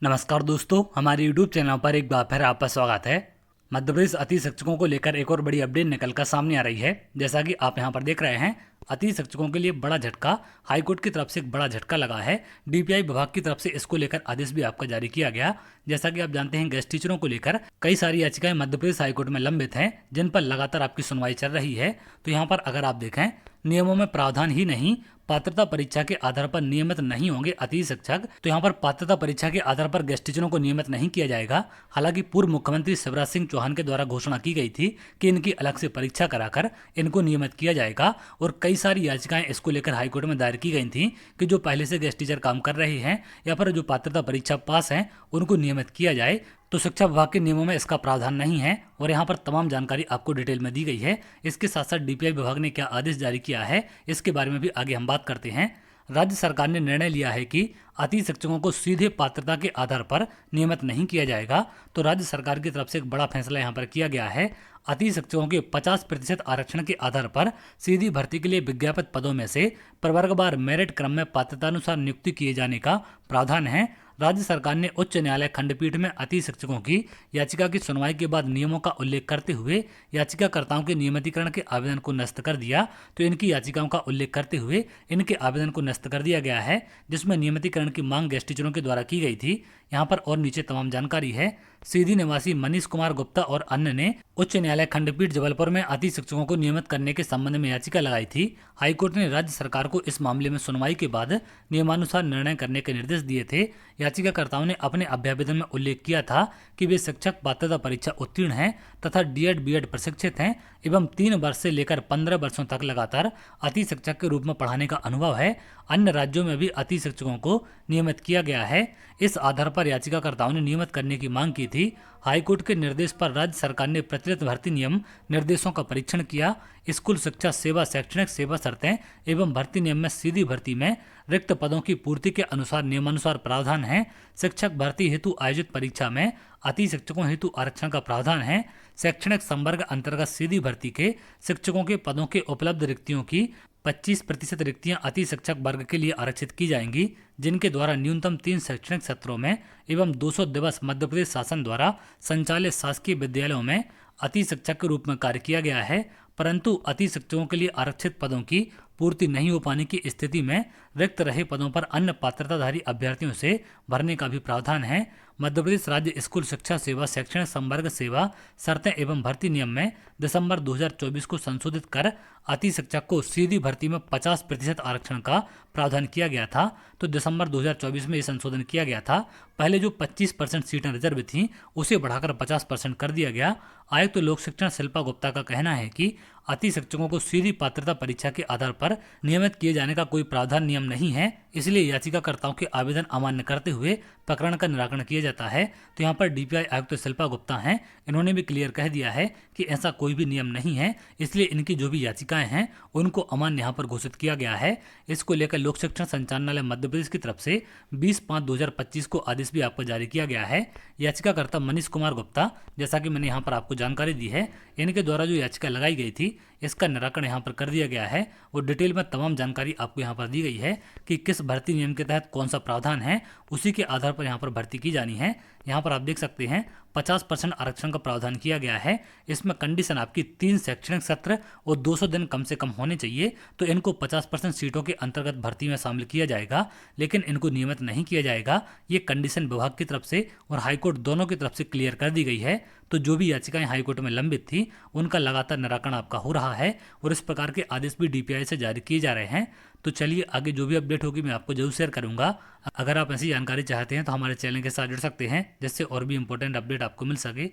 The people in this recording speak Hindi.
नमस्कार दोस्तों, हमारे YouTube चैनल पर एक बार फिर आपका स्वागत है। मध्य प्रदेश अति शिक्षकों को लेकर एक और बड़ी अपडेट निकल कर सामने आ रही है। जैसा कि आप यहां पर देख रहे हैं, अति शिक्षकों के लिए बड़ा झटका। हाईकोर्ट की तरफ से एक बड़ा झटका लगा है। डीपीआई विभाग की तरफ से इसको लेकर आदेश भी आपका जारी किया गया। जैसा कि आप जानते हैं, गेस्ट टीचरों को लेकर कई सारी याचिकाएं मध्य प्रदेश हाईकोर्ट में लंबित हैं, जिन पर लगातार आपकी सुनवाई चल रही है। तो यहाँ पर अगर आप देखें, नियमों में प्रावधान ही नहीं, पात्रता परीक्षा के आधार पर नियमित नहीं होंगे अतिथि शिक्षक। तो यहाँ पर पात्रता परीक्षा के आधार पर गेस्ट टीचरों को नियमित नहीं किया जाएगा। हालांकि पूर्व मुख्यमंत्री शिवराज सिंह चौहान के द्वारा घोषणा की गई थी कि इनकी अलग से परीक्षा कराकर इनको नियमित किया जाएगा, और कई सारी याचिकाएं इसको लेकर हाईकोर्ट में दायर की गई थी कि जो पहले से गेस्ट टीचर काम कर रहे हैं या फिर जो पात्रता परीक्षा पास हैं उनको नियमित किया जाए। तो शिक्षा विभाग के नियमों में इसका प्रावधान नहीं है, और यहाँ पर तमाम जानकारी आपको डिटेल में दी गई है। इसके साथ साथ डीपीआई विभाग ने क्या आदेश जारी किया है, इसके बारे में भी आगे हम बात करते हैं। राज्य सरकार ने निर्णय लिया है कि अतिथि शिक्षकों को सीधे पात्रता के आधार पर नियमित नहीं किया जाएगा। तो राज्य सरकार की तरफ से एक बड़ा फैसला यहाँ पर किया गया है। अतिथि शिक्षकों के 50% आरक्षण के आधार पर सीधी भर्ती के लिए विज्ञापित पदों में से प्रवर्गवार मेरिट क्रम में पात्रतानुसार नियुक्ति किए जाने का प्रावधान है। राज्य सरकार ने उच्च न्यायालय खंडपीठ में अतिथि शिक्षकों की याचिका की सुनवाई के बाद नियमों का उल्लेख करते हुए याचिकाकर्ताओं के नियमितीकरण के आवेदन को निरस्त कर दिया। तो इनकी याचिकाओं का उल्लेख करते हुए इनके आवेदन को निरस्त कर दिया गया है, जिसमें नियमितीकरण की मांग गेस्ट टीचरों के द्वारा की गई थी। यहाँ पर और नीचे तमाम जानकारी है। सीधी निवासी मनीष कुमार गुप्ता और अन्य ने उच्च न्यायालय खंडपीठ जबलपुर में अतिथि शिक्षकों को नियमित करने के संबंध में याचिका लगाई थी। हाईकोर्ट ने राज्य सरकार को इस मामले में सुनवाई के बाद नियमानुसार निर्णय करने के निर्देश दिए थे। याचिकाकर्ताओं ने अपने अभ्यावेदन में उल्लेख किया था कि वे शिक्षक पात्रता परीक्षा उत्तीर्ण हैं तथा डीएड बीएड प्रशिक्षित हैं एवं 3 वर्ष से लेकर 15 वर्षों तक लगातार अतिथि शिक्षक के रूप में पढ़ाने का अनुभव है। अन्य राज्यों में भी अतिथि शिक्षकों को नियमित किया गया है। इस आधार पर याचिकाकर्ताओं ने नियमित करने की मांग की थी। हाईकोर्ट के निर्देश पर राज्य सरकार ने प्रचलित भर्ती नियम निर्देशों का परीक्षण किया। स्कूल शिक्षा सेवा शैक्षणिक सेवा शर्तें एवं भर्ती नियम में सीधी भर्ती में रिक्त पदों की पूर्ति के अनुसार नियमानुसार प्रावधान है। शिक्षक भर्ती हेतु आयोजित परीक्षा में अतिथि शिक्षकों हेतु आरक्षण का प्रावधान है। शैक्षणिक संवर्ग अंतर्गत सीधी भर्ती के शिक्षकों के पदों के उपलब्ध रिक्तियों की 25% रिक्तियां अति शिक्षक वर्ग के लिए आरक्षित की जाएंगी, जिनके द्वारा न्यूनतम 3 शैक्षणिक सत्रों में एवं 200 दिवस मध्य प्रदेश शासन द्वारा संचालित शासकीय विद्यालयों में अति शिक्षक के रूप में कार्य किया गया है। परंतु अति शिक्षकों के लिए आरक्षित पदों की पूर्ति नहीं हो पाने की स्थिति में रिक्त रहे पदों पर अन्य पात्रताधारी अभ्यर्थियों से भरने का भी प्रावधान है। मध्य प्रदेश राज्य स्कूल शिक्षा सेवा शैक्षणिक संवर्ग सेवा शर्तें एवं भर्ती नियम में दिसंबर 2024 को संशोधित कर अति शिक्षक को सीधी भर्ती में 50% आरक्षण का प्रावधान किया गया था। तो दिसंबर 2024 में ये संशोधन किया गया था। पहले जो 25% सीटें रिजर्व थीं उसे बढ़ाकर 50% कर दिया गया। आयुक्त लोक शिक्षण शिल्पा गुप्ता का कहना है कि अति शिक्षकों को सीधी पात्रता परीक्षा के आधार पर नियमित किए जाने का कोई प्रावधान नियम नहीं है, इसलिए याचिकाकर्ताओं के आवेदन अमान्य करते हुए प्रकरण का निराकरण किया जाता है। तो यहाँ पर डीपीआई आयुक्त शिल्पा गुप्ता हैं, इन्होंने भी क्लियर कह दिया है कि ऐसा कोई भी नियम नहीं है, इसलिए इनकी जो भी याचिकाएं हैं उनको अमान्य यहाँ पर घोषित किया गया है। इसको लेकर लोक शिक्षण संचालनालय मध्य प्रदेश की तरफ से 20/5/2025 को आदेश भी आपको जारी किया गया है। याचिकाकर्ता मनीष कुमार गुप्ता, जैसा कि मैंने यहाँ पर आपको जानकारी दी है, इनके द्वारा जो याचिका लगाई गई थी इसका निराकरण यहाँ पर कर दिया गया है। वो डिटेल में तमाम जानकारी आपको यहाँ पर दी गई है कि किस भर्ती नियम के तहत कौन सा प्रावधान है, उसी के आधार पर यहाँ पर भर्ती की जानी है। यहाँ पर आप देख सकते हैं 50% आरक्षण का प्रावधान किया गया है। इसमें कंडीशन आपकी 3 शैक्षणिक सत्र और 200 दिन कम से कम होने चाहिए। तो इनको 50% सीटों के अंतर्गत भर्ती में शामिल किया जाएगा, लेकिन इनको नियमित नहीं किया जाएगा। ये कंडीशन विभाग की तरफ से और हाईकोर्ट दोनों की तरफ से क्लियर कर दी गई है। तो जो भी याचिकाएं हाईकोर्ट में लंबित थी उनका लगातार निराकरण आपका हो रहा है, और इस प्रकार के आदेश भी डीपीआई से जारी किए जा रहे हैं। तो चलिए आगे जो भी अपडेट होगी मैं आपको जरूर शेयर करूंगा। अगर आप ऐसी जानकारी चाहते हैं तो हमारे चैनल के साथ जुड़ सकते हैं, जिससे और भी इंपॉर्टेंट अपडेट आपको मिल सके।